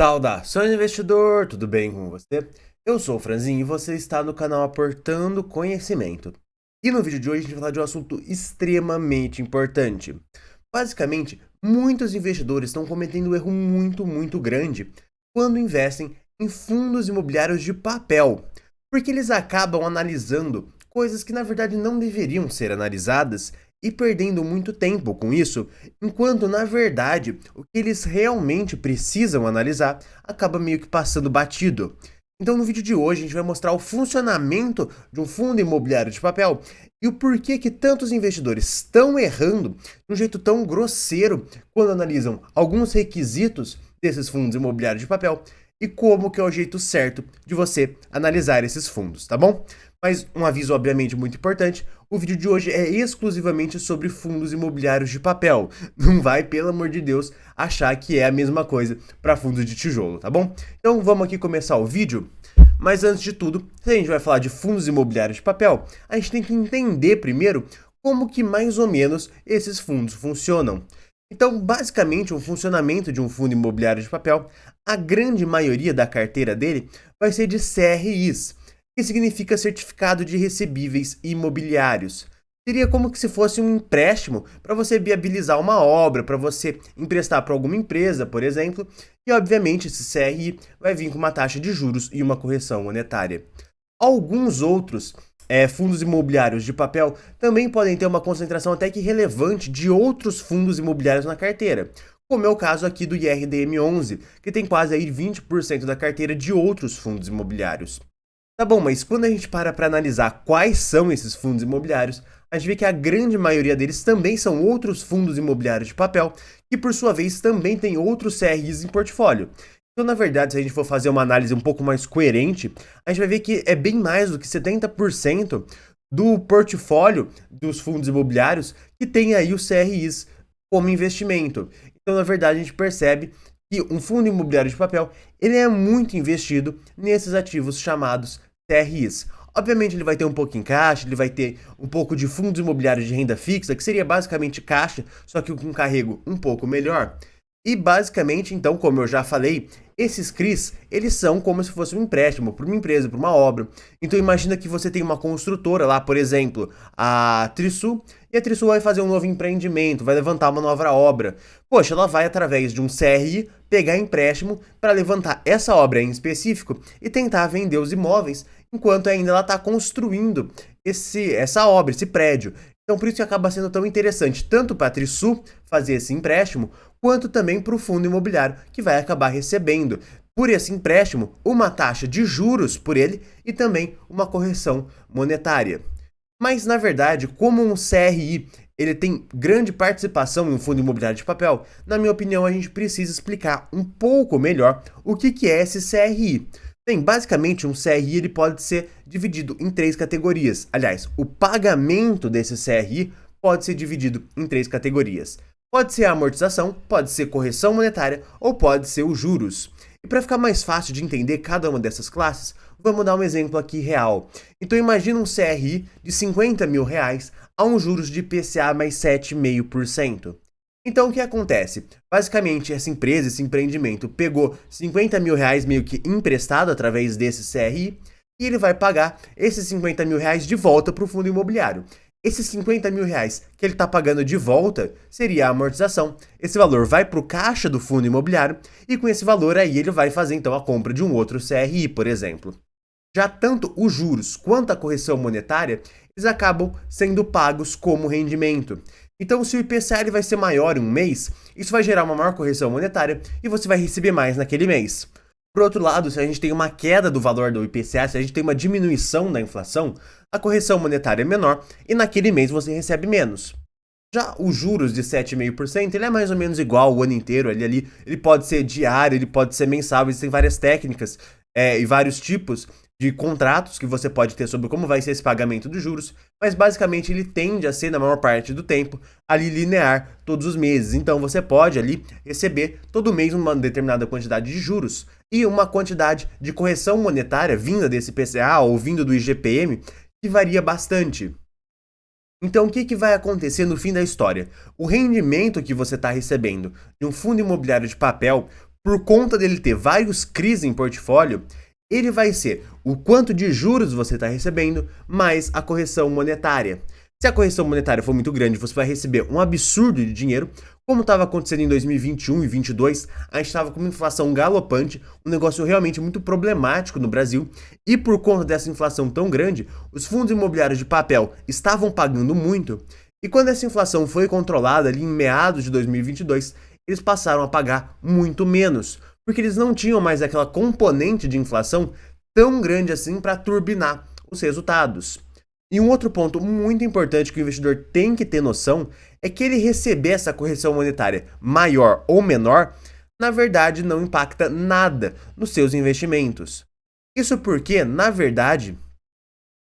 Saudações, investidor! Tudo bem com você? Eu sou o Franzinho e você está no canal Aportando Conhecimento. E no vídeo de hoje a gente vai falar de um assunto extremamente importante. Basicamente, muitos investidores estão cometendo um erro muito grande quando investem em fundos imobiliários de papel, porque eles acabam analisando coisas que na verdade não deveriam ser analisadas e perdendo muito tempo com isso, enquanto na verdade o que eles realmente precisam analisar acaba meio que passando batido. Então no vídeo de hoje a gente vai mostrar o funcionamento de um fundo imobiliário de papel e o porquê que tantos investidores estão errando de um jeito tão grosseiro quando analisam alguns requisitos desses fundos imobiliários de papel e como que é o jeito certo de você analisar esses fundos, tá bom? Mas um aviso obviamente muito importante, o vídeo de hoje é exclusivamente sobre fundos imobiliários de papel. Não vai, pelo amor de Deus, achar que é a mesma coisa para fundos de tijolo, tá bom? Então vamos aqui começar o vídeo. Mas antes de tudo, se a gente vai falar de fundos imobiliários de papel, a gente tem que entender primeiro como que mais ou menos esses fundos funcionam. Então, basicamente, o funcionamento de um fundo imobiliário de papel, a grande maioria da carteira dele vai ser de CRIs, que significa Certificado de Recebíveis Imobiliários. Seria como que se fosse um empréstimo para você viabilizar uma obra, para você emprestar para alguma empresa, por exemplo, e obviamente esse CRI vai vir com uma taxa de juros e uma correção monetária. Alguns outros fundos imobiliários de papel também podem ter uma concentração até que relevante de outros fundos imobiliários na carteira, como é o caso aqui do IRDM11, que tem quase aí 20% da carteira de outros fundos imobiliários. Tá bom, mas quando a gente para analisar quais são esses fundos imobiliários, a gente vê que a grande maioria deles também são outros fundos imobiliários de papel, que por sua vez também tem outros CRIs em portfólio. Então, na verdade, se a gente for fazer uma análise um pouco mais coerente, a gente vai ver que é bem mais do que 70% do portfólio dos fundos imobiliários que tem aí os CRIs como investimento. Então, na verdade, a gente percebe que um fundo imobiliário de papel, ele é muito investido nesses ativos chamados CRIs. Obviamente ele vai ter um pouco em caixa, ele vai ter um pouco de fundos imobiliários de renda fixa, que seria basicamente caixa, só que com um carrego um pouco melhor. E basicamente, então, como eu já falei, esses CRIs, eles são como se fosse um empréstimo para uma empresa, para uma obra. Então imagina que você tem uma construtora lá, por exemplo, a Trisul, e a Trisul vai fazer um novo empreendimento, vai levantar uma nova obra. Poxa, ela vai através de um CRI pegar empréstimo para levantar essa obra em específico e tentar vender os imóveis enquanto ainda ela está construindo essa obra, esse prédio. Então por isso que acaba sendo tão interessante, tanto para a Trisul fazer esse empréstimo, quanto também para o fundo imobiliário, que vai acabar recebendo, por esse empréstimo, uma taxa de juros por ele e também uma correção monetária. Mas, na verdade, como um CRI ele tem grande participação em um fundo imobiliário de papel, na minha opinião, a gente precisa explicar um pouco melhor o que é esse CRI. Bem, basicamente, um CRI ele pode ser dividido em três categorias. Aliás, o pagamento desse CRI pode ser dividido em três categorias. Pode ser a amortização, pode ser correção monetária ou pode ser os juros. E para ficar mais fácil de entender cada uma dessas classes, vamos dar um exemplo aqui real. Então imagina um CRI de R$50 mil a um juros de IPCA mais 7,5%. Então o que acontece? Basicamente essa empresa, esse empreendimento pegou R$50 mil meio que emprestado através desse CRI e ele vai pagar esses R$50 mil de volta para o fundo imobiliário. Esses R$50 mil que ele está pagando de volta seria a amortização. Esse valor vai para o caixa do fundo imobiliário e com esse valor aí ele vai fazer então a compra de um outro CRI, por exemplo. Já tanto os juros quanto a correção monetária, eles acabam sendo pagos como rendimento. Então se o IPCA ele vai ser maior em um mês, isso vai gerar uma maior correção monetária e você vai receber mais naquele mês. Por outro lado, se a gente tem uma queda do valor do IPCA, se a gente tem uma diminuição da inflação, a correção monetária é menor e naquele mês você recebe menos. Já os juros de 7,5%, ele é mais ou menos igual o ano inteiro, ele pode ser diário, ele pode ser mensal, existem várias técnicas e vários tipos de contratos que você pode ter sobre como vai ser esse pagamento dos juros, mas basicamente ele tende a ser, na maior parte do tempo, ali linear todos os meses. Então você pode ali receber todo mês uma determinada quantidade de juros e uma quantidade de correção monetária vinda desse IPCA ou vindo do IGPM que varia bastante. Então, o que vai acontecer no fim da história? O rendimento que você está recebendo de um fundo imobiliário de papel por conta dele ter vários CRIs em portfólio, ele vai ser o quanto de juros você está recebendo mais a correção monetária. Se a correção monetária for muito grande, você vai receber um absurdo de dinheiro, como estava acontecendo em 2021 e 2022, a gente estava com uma inflação galopante, um negócio realmente muito problemático no Brasil, e por conta dessa inflação tão grande, os fundos imobiliários de papel estavam pagando muito, e quando essa inflação foi controlada ali em meados de 2022, eles passaram a pagar muito menos, porque eles não tinham mais aquela componente de inflação tão grande assim para turbinar os resultados. E um outro ponto muito importante que o investidor tem que ter noção é que ele receber essa correção monetária maior ou menor, na verdade não impacta nada nos seus investimentos. Isso porque, na verdade,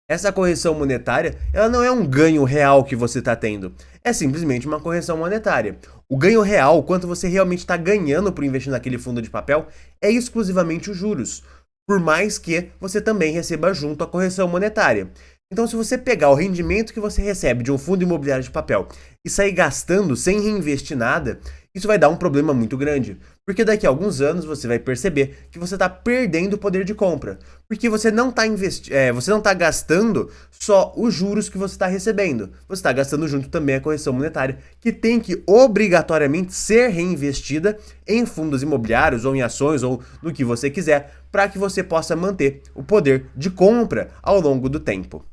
essa correção monetária ela não é um ganho real que você está tendo, é simplesmente uma correção monetária. O ganho real, quanto você realmente está ganhando por investir naquele fundo de papel, é exclusivamente os juros, por mais que você também receba junto a correção monetária. Então, se você pegar o rendimento que você recebe de um fundo imobiliário de papel e sair gastando sem reinvestir nada, isso vai dar um problema muito grande. Porque daqui a alguns anos você vai perceber que você está perdendo o poder de compra. Porque você não está gastando só os juros que você está recebendo. Você está gastando junto também a correção monetária, que tem que obrigatoriamente ser reinvestida em fundos imobiliários ou em ações ou no que você quiser, para que você possa manter o poder de compra ao longo do tempo.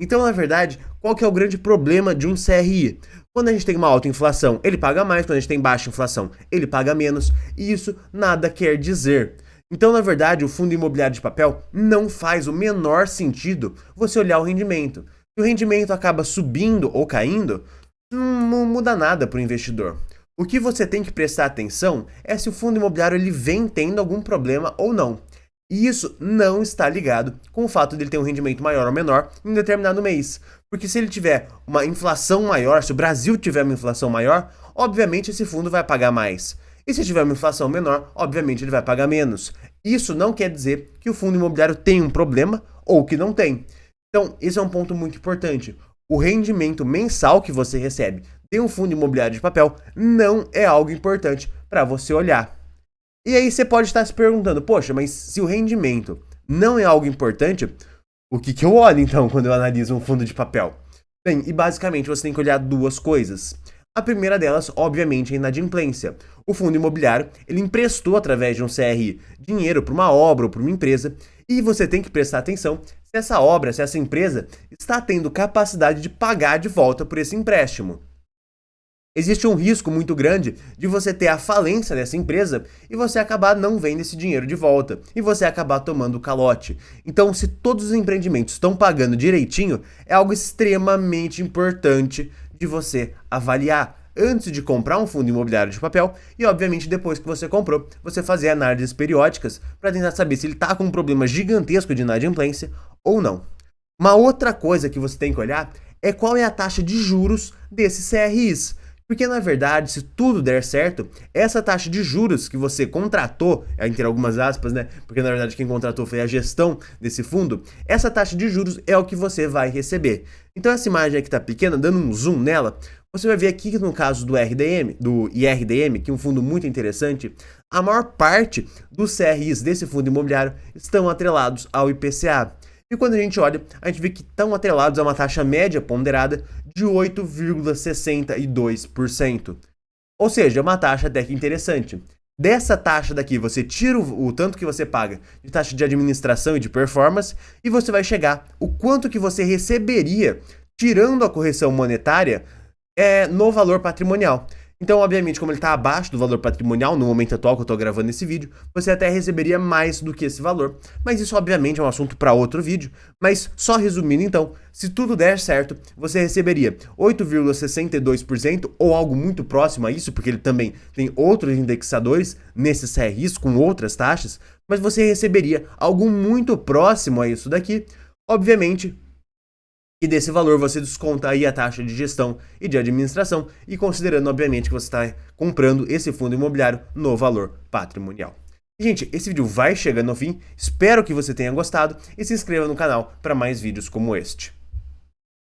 Então, na verdade, qual que é o grande problema de um CRI? Quando a gente tem uma alta inflação, ele paga mais, quando a gente tem baixa inflação, ele paga menos, e isso nada quer dizer. Então, na verdade, o fundo imobiliário de papel não faz o menor sentido você olhar o rendimento. Se o rendimento acaba subindo ou caindo, não muda nada para o investidor. O que você tem que prestar atenção é se o fundo imobiliário ele vem tendo algum problema ou não. E isso não está ligado com o fato de ele ter um rendimento maior ou menor em um determinado mês. Porque se ele tiver uma inflação maior, se o Brasil tiver uma inflação maior, obviamente esse fundo vai pagar mais. E se tiver uma inflação menor, obviamente ele vai pagar menos. Isso não quer dizer que o fundo imobiliário tem um problema ou que não tem. Então, esse é um ponto muito importante. O rendimento mensal que você recebe de um fundo imobiliário de papel não é algo importante para você olhar. E aí você pode estar se perguntando, poxa, mas se o rendimento não é algo importante, o que eu olho então quando eu analiso um fundo de papel? Bem, e basicamente você tem que olhar duas coisas. A primeira delas, obviamente, é a inadimplência. O fundo imobiliário, ele emprestou através de um CRI dinheiro para uma obra ou para uma empresa, e você tem que prestar atenção se essa obra, se essa empresa está tendo capacidade de pagar de volta por esse empréstimo. Existe um risco muito grande de você ter a falência dessa empresa e você acabar não vendo esse dinheiro de volta e você acabar tomando o calote. Então, se todos os empreendimentos estão pagando direitinho, é algo extremamente importante de você avaliar antes de comprar um fundo imobiliário de papel e, obviamente, depois que você comprou, você fazer análises periódicas para tentar saber se ele está com um problema gigantesco de inadimplência ou não. Uma outra coisa que você tem que olhar é qual é a taxa de juros desses CRIs. Porque, na verdade, se tudo der certo, essa taxa de juros que você contratou, entre algumas aspas, né? Porque, na verdade, quem contratou foi a gestão desse fundo, essa taxa de juros é o que você vai receber. Então, essa imagem aqui tá pequena, dando um zoom nela, você vai ver aqui que no caso do IRDM, que é um fundo muito interessante, a maior parte dos CRIs desse fundo imobiliário estão atrelados ao IPCA. E quando a gente olha, a gente vê que estão atrelados a uma taxa média ponderada de 8,62%. Ou seja, é uma taxa até que interessante. Dessa taxa daqui, você tira o tanto que você paga de taxa de administração e de performance e você vai chegar o quanto que você receberia tirando a correção monetária no valor patrimonial. Então, obviamente, como ele está abaixo do valor patrimonial no momento atual que eu estou gravando esse vídeo, você até receberia mais do que esse valor. Mas isso, obviamente, é um assunto para outro vídeo. Mas, só resumindo, então, se tudo der certo, você receberia 8,62% ou algo muito próximo a isso, porque ele também tem outros indexadores nesses CRIs com outras taxas, mas você receberia algo muito próximo a isso daqui, obviamente. E desse valor você desconta aí a taxa de gestão e de administração e considerando, obviamente, que você está comprando esse fundo imobiliário no valor patrimonial. Gente, esse vídeo vai chegando ao fim, espero que você tenha gostado e se inscreva no canal para mais vídeos como este.